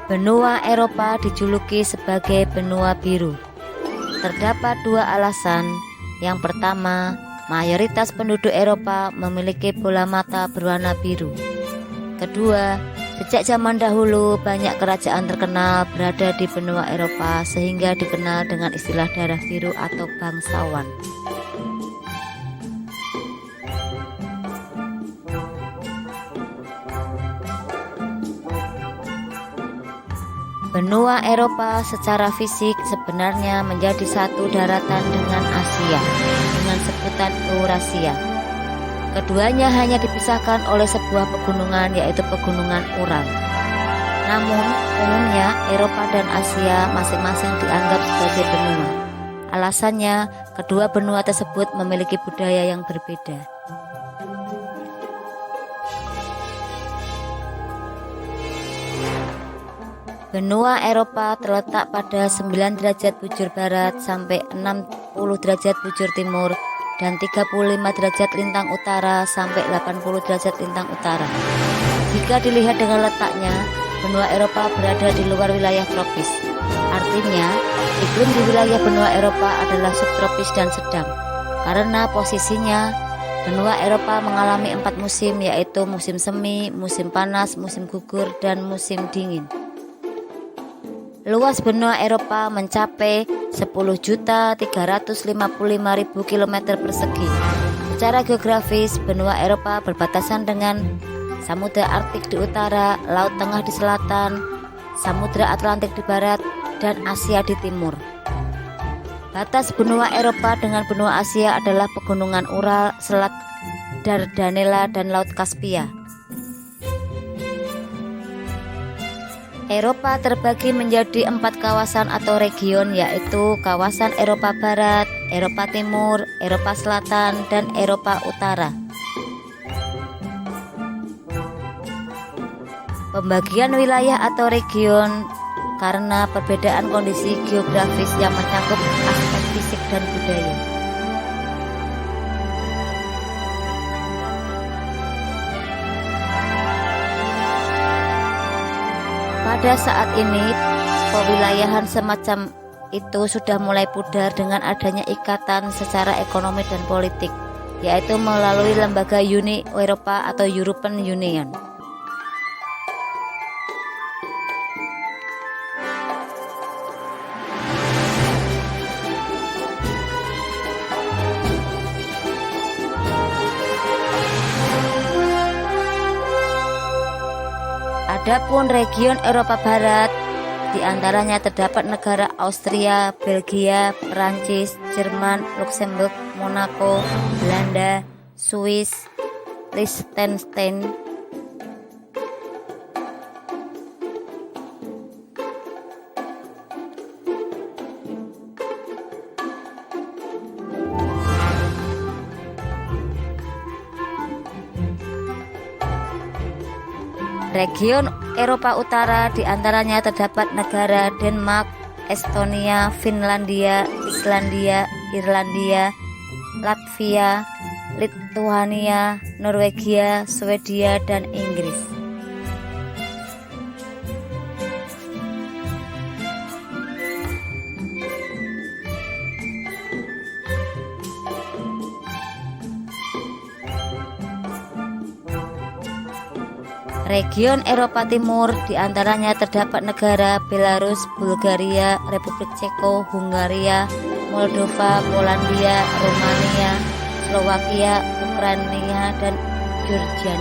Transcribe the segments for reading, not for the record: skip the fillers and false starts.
Benua Eropa dijuluki sebagai benua biru. Terdapat dua alasan. Yang pertama, mayoritas penduduk Eropa memiliki bola mata berwarna biru. Kedua, sejak zaman dahulu banyak kerajaan terkenal berada di benua Eropa sehingga dikenal dengan istilah darah biru atau bangsawan. Benua Eropa secara fisik sebenarnya menjadi satu daratan dengan Asia dengan sebutan Eurasia. Keduanya hanya dipisahkan oleh sebuah pegunungan yaitu Pegunungan Ural. Namun umumnya Eropa dan Asia masing-masing dianggap sebagai benua. Alasannya kedua benua tersebut memiliki budaya yang berbeda. Benua Eropa terletak pada 9 derajat bujur barat sampai 60 derajat bujur timur dan 35 derajat lintang utara sampai 80 derajat lintang utara. Jika dilihat dengan letaknya, benua Eropa berada di luar wilayah tropis. Artinya, iklim di wilayah benua Eropa adalah subtropis dan sedang. Karena posisinya, benua Eropa mengalami 4 musim yaitu musim semi, musim panas, musim gugur, dan musim dingin. Luas benua Eropa mencapai 10.355.000 km persegi. Secara geografis, benua Eropa berbatasan dengan Samudra Arktik di utara, Laut Tengah di selatan, Samudra Atlantik di barat, dan Asia di timur. Batas benua Eropa dengan benua Asia adalah Pegunungan Ural, Selat Dardanella, dan Laut Kaspia. Eropa terbagi menjadi 4 kawasan atau region yaitu kawasan Eropa Barat, Eropa Timur, Eropa Selatan, dan Eropa Utara. Pembagian wilayah atau region karena perbedaan kondisi geografis yang mencakup aspek fisik dan budaya. Pada saat ini, pewilayahan semacam itu sudah mulai pudar dengan adanya ikatan secara ekonomi dan politik, yaitu melalui lembaga Uni Eropa atau European Union. Adapun region Eropa Barat, diantaranya terdapat negara Austria, Belgia, Perancis, Jerman, Luxembourg, Monaco, Belanda, Swiss, Liechtenstein, Region Eropa Utara diantaranya terdapat negara Denmark, Estonia, Finlandia, Islandia, Irlandia, Latvia, Lithuania, Norwegia, Swedia, dan Inggris. Region Eropa Timur diantaranya terdapat negara Belarus, Bulgaria, Republik Ceko, Hungaria, Moldova, Polandia, Romania, Slovakia, Ukraina, dan Georgia.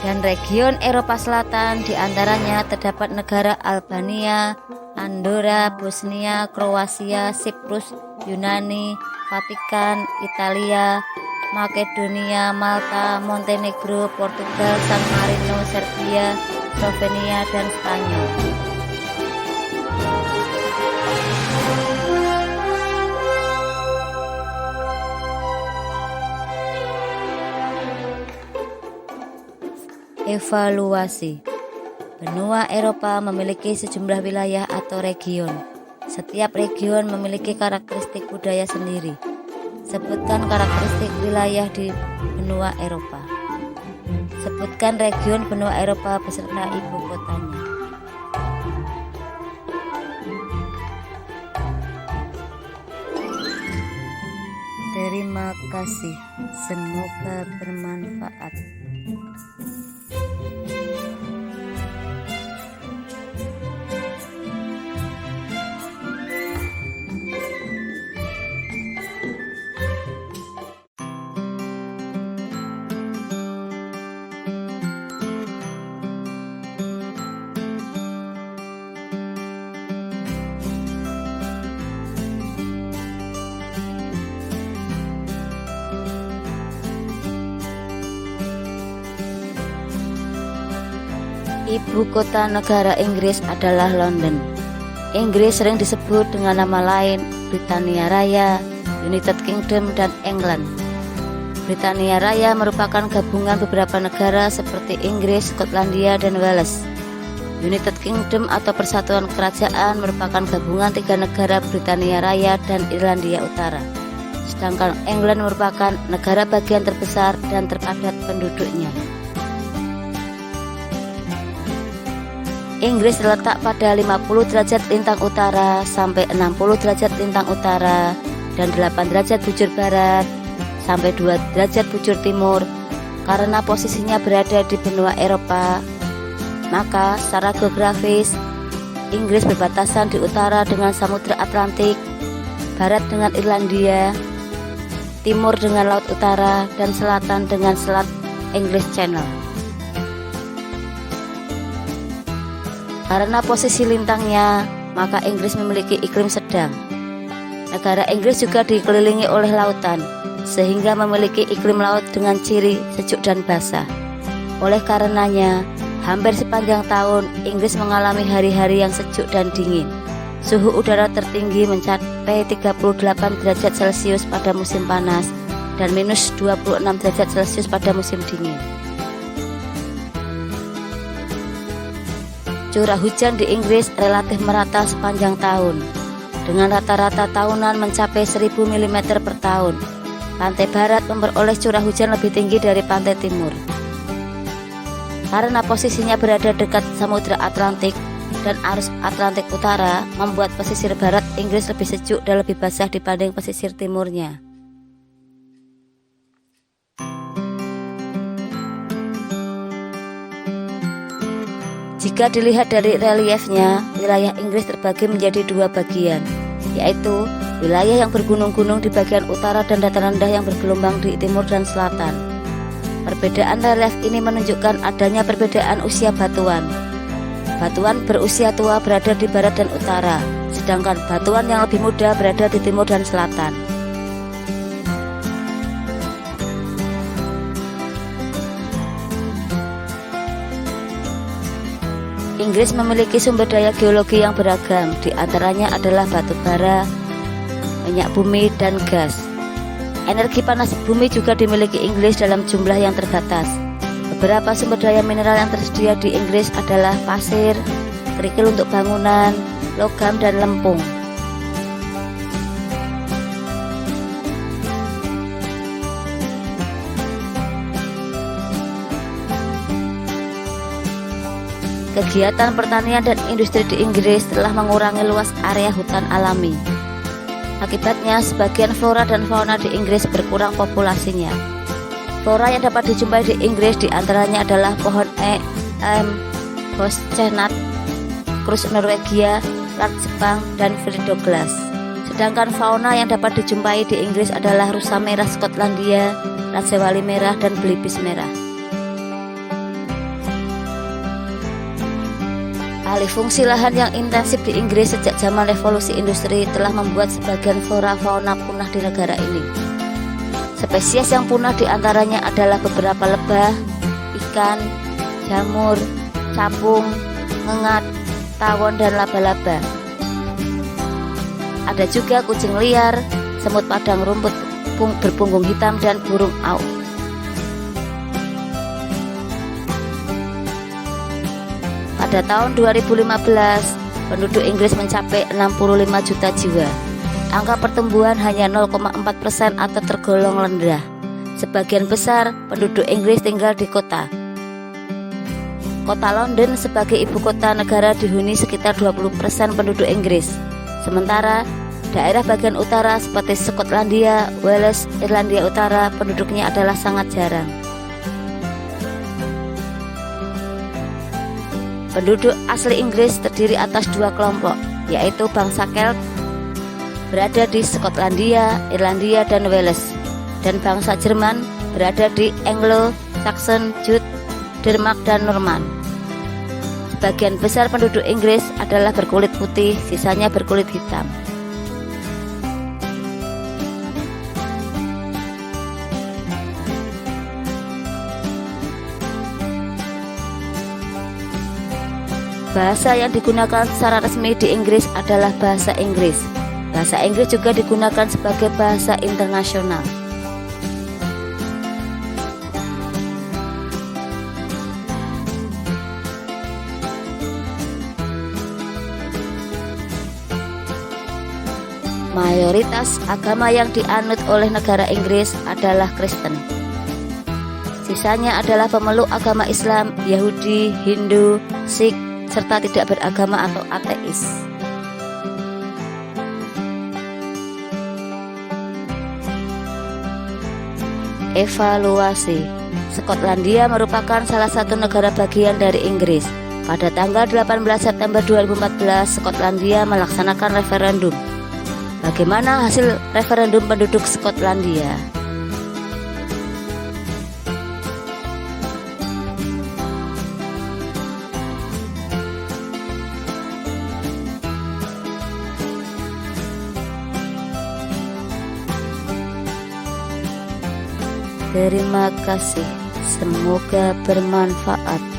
Dan region Eropa Selatan diantaranya terdapat negara Albania, Andorra, Bosnia, Kroasia, Siprus, Yunani, Vatikan, Italia, Makedonia, Malta, Montenegro, Portugal, San Marino, Serbia, Slovenia, dan Spanyol. Evaluasi. Benua Eropa memiliki sejumlah wilayah atau region. Setiap region memiliki karakteristik budaya sendiri. Sebutkan karakteristik wilayah di benua Eropa. Sebutkan region benua Eropa beserta ibu kotanya. Terima kasih, semoga bermanfaat. Ibu kota negara Inggris adalah London. Inggris sering disebut dengan nama lain Britania Raya, United Kingdom, dan England. Britania Raya merupakan gabungan beberapa negara seperti Inggris, Skotlandia, dan Wales. United Kingdom atau Persatuan Kerajaan merupakan gabungan 3 negara Britania Raya dan Irlandia Utara. Sedangkan England merupakan negara bagian terbesar dan terpadat penduduknya. Inggris terletak pada 50 derajat lintang utara sampai 60 derajat lintang utara dan 8 derajat bujur barat sampai 2 derajat bujur timur. Karena posisinya berada di benua Eropa, maka secara geografis Inggris berbatasan di utara dengan Samudra Atlantik, barat dengan Irlandia, timur dengan Laut Utara, dan selatan dengan Selat English Channel. Karena posisi lintangnya, maka Inggris memiliki iklim sedang. Negara Inggris juga dikelilingi oleh lautan, sehingga memiliki iklim laut dengan ciri sejuk dan basah. Oleh karenanya, hampir sepanjang tahun Inggris mengalami hari-hari yang sejuk dan dingin. Suhu udara tertinggi mencapai 38 derajat Celcius pada musim panas dan minus 26 derajat Celcius pada musim dingin. Curah hujan di Inggris relatif merata sepanjang tahun, dengan rata-rata tahunan mencapai 1000 mm per tahun. Pantai barat memperoleh curah hujan lebih tinggi dari pantai timur. Karena posisinya berada dekat Samudra Atlantik dan arus Atlantik Utara, membuat pesisir barat Inggris lebih sejuk dan lebih basah dibanding pesisir timurnya. Jika dilihat dari reliefnya, wilayah Inggris terbagi menjadi 2 bagian, yaitu wilayah yang bergunung-gunung di bagian utara dan dataran rendah yang bergelombang di timur dan selatan. Perbedaan relief ini menunjukkan adanya perbedaan usia batuan. Batuan berusia tua berada di barat dan utara, sedangkan batuan yang lebih muda berada di timur dan selatan. Inggris memiliki sumber daya geologi yang beragam, di antaranya adalah batu bara, minyak bumi, dan gas. Energi panas bumi juga dimiliki Inggris dalam jumlah yang terbatas. Beberapa sumber daya mineral yang tersedia di Inggris adalah pasir, kerikil untuk bangunan, logam, dan lempung. Kegiatan pertanian dan industri di Inggris telah mengurangi luas area hutan alami. Akibatnya, sebagian flora dan fauna di Inggris berkurang populasinya. Flora yang dapat dijumpai di Inggris diantaranya adalah pohon elm, Horse Chestnut, Spruce Norwegia, Larch Jepang, dan Fir Douglas. Sedangkan fauna yang dapat dijumpai di Inggris adalah rusa merah Skotlandia, rajawali merah, dan belibis merah. Alih fungsi lahan yang intensif di Inggris sejak zaman revolusi industri telah membuat sebagian flora fauna punah di negara ini. Spesies yang punah diantaranya adalah beberapa lebah, ikan, jamur, capung, ngengat, tawon, dan laba-laba. Ada juga kucing liar, semut padang rumput berpunggung hitam, dan burung auk. Pada tahun 2015, penduduk Inggris mencapai 65 juta jiwa. Angka pertumbuhan hanya 0,4% atau tergolong rendah. Sebagian besar penduduk Inggris tinggal di kota. Kota London sebagai ibu kota negara dihuni sekitar 20% penduduk Inggris. Sementara daerah bagian utara seperti Skotlandia, Wales, Irlandia Utara penduduknya adalah sangat jarang. Penduduk asli Inggris terdiri atas dua kelompok, yaitu bangsa Celt berada di Skotlandia, Irlandia, dan Wales, dan bangsa Jerman berada di Anglo-Saxon, Jute, Denmark, dan Norman. Sebagian besar penduduk Inggris adalah berkulit putih, sisanya berkulit hitam. Bahasa yang digunakan secara resmi di Inggris adalah bahasa Inggris. Bahasa Inggris juga digunakan sebagai bahasa internasional. Mayoritas agama yang dianut oleh negara Inggris adalah Kristen. Sisanya adalah pemeluk agama Islam, Yahudi, Hindu, Sikh, serta tidak beragama atau ateis. Evaluasi. Skotlandia merupakan salah satu negara bagian dari Inggris. Pada tanggal 18 September 2014, Skotlandia melaksanakan referendum. Bagaimana hasil referendum penduduk Skotlandia? Terima kasih, semoga bermanfaat.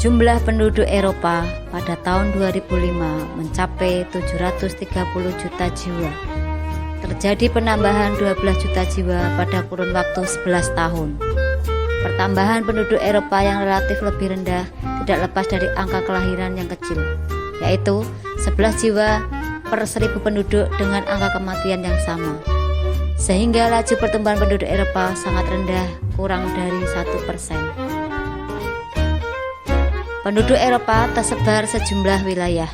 Jumlah penduduk Eropa pada tahun 2005 mencapai 730 juta jiwa. Terjadi penambahan 12 juta jiwa pada kurun waktu 11 tahun. Pertambahan penduduk Eropa yang relatif lebih rendah tidak lepas dari angka kelahiran yang kecil, yaitu 11 jiwa per 1000 penduduk dengan angka kematian yang sama. Sehingga laju pertumbuhan penduduk Eropa sangat rendah, kurang dari 1%. Penduduk Eropa tersebar sejumlah wilayah.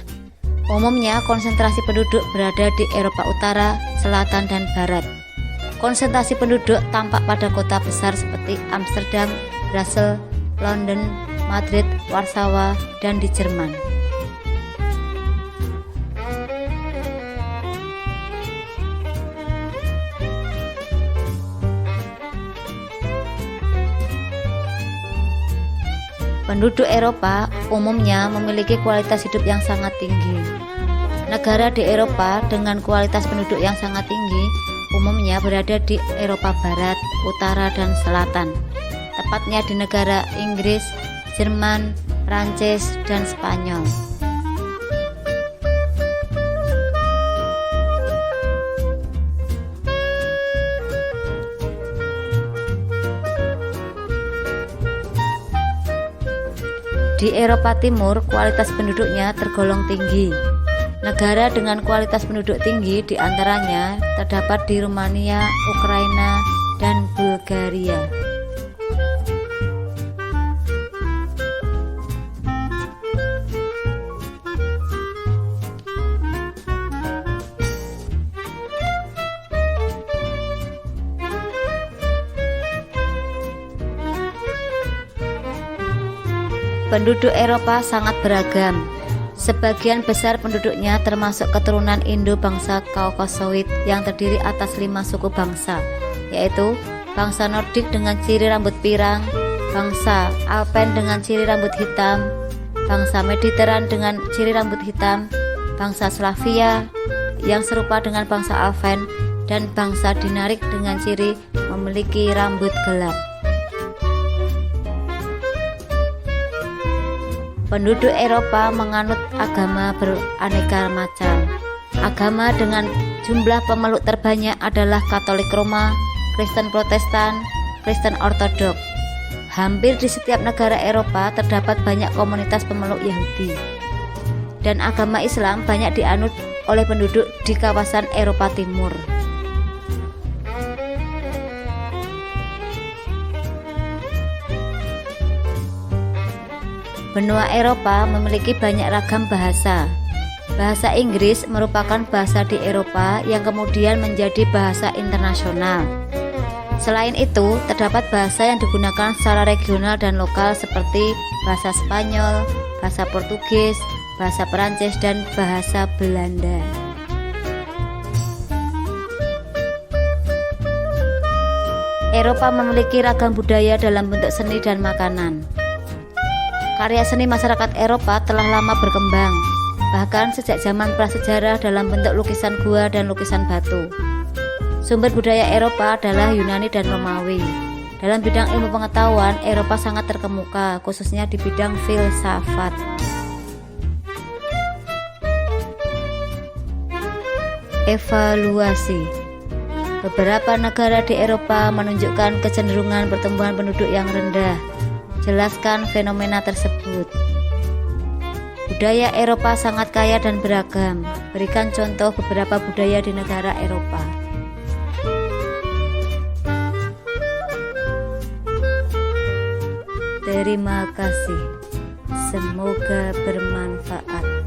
Umumnya konsentrasi penduduk berada di Eropa Utara, Selatan, dan Barat. Konsentrasi penduduk tampak pada kota besar seperti Amsterdam, Brussels, London, Madrid, Warsawa, dan di Jerman. Penduduk Eropa umumnya memiliki kualitas hidup yang sangat tinggi. Negara di Eropa dengan kualitas penduduk yang sangat tinggi umumnya berada di Eropa Barat, Utara, dan Selatan, tepatnya di negara Inggris, Jerman, Prancis, dan Spanyol. Di Eropa Timur, kualitas penduduknya tergolong tinggi. Negara dengan kualitas penduduk tinggi diantaranya terdapat di Rumania, Ukraina, dan Bulgaria. Penduduk Eropa sangat beragam. Sebagian besar penduduknya termasuk keturunan Indo bangsa Kaukasoid yang terdiri atas 5 suku bangsa, yaitu bangsa Nordik dengan ciri rambut pirang, bangsa Alpen dengan ciri rambut hitam, bangsa Mediteran dengan ciri rambut hitam, bangsa Slavia yang serupa dengan bangsa Alven, dan bangsa Dinarik dengan ciri memiliki rambut gelap. Penduduk Eropa menganut agama beraneka macam. Agama dengan jumlah pemeluk terbanyak adalah Katolik Roma, Kristen Protestan, Kristen Ortodok. Hampir di setiap negara Eropa terdapat banyak komunitas pemeluk Yahudi. Dan agama Islam banyak dianut oleh penduduk di kawasan Eropa Timur. Benua Eropa memiliki banyak ragam bahasa. Bahasa Inggris merupakan bahasa di Eropa yang kemudian menjadi bahasa internasional. Selain itu, terdapat bahasa yang digunakan secara regional dan lokal seperti bahasa Spanyol, bahasa Portugis, bahasa Perancis, dan bahasa Belanda. Eropa memiliki ragam budaya dalam bentuk seni dan makanan. Karya seni masyarakat Eropa telah lama berkembang, bahkan sejak zaman prasejarah dalam bentuk lukisan gua dan lukisan batu. Sumber budaya Eropa adalah Yunani dan Romawi. Dalam bidang ilmu pengetahuan, Eropa sangat terkemuka, khususnya di bidang filsafat. Evaluasi. Beberapa negara di Eropa menunjukkan kecenderungan pertumbuhan penduduk yang rendah. Jelaskan fenomena tersebut. Budaya Eropa sangat kaya dan beragam. Berikan contoh beberapa budaya di negara Eropa. Terima kasih. Semoga bermanfaat.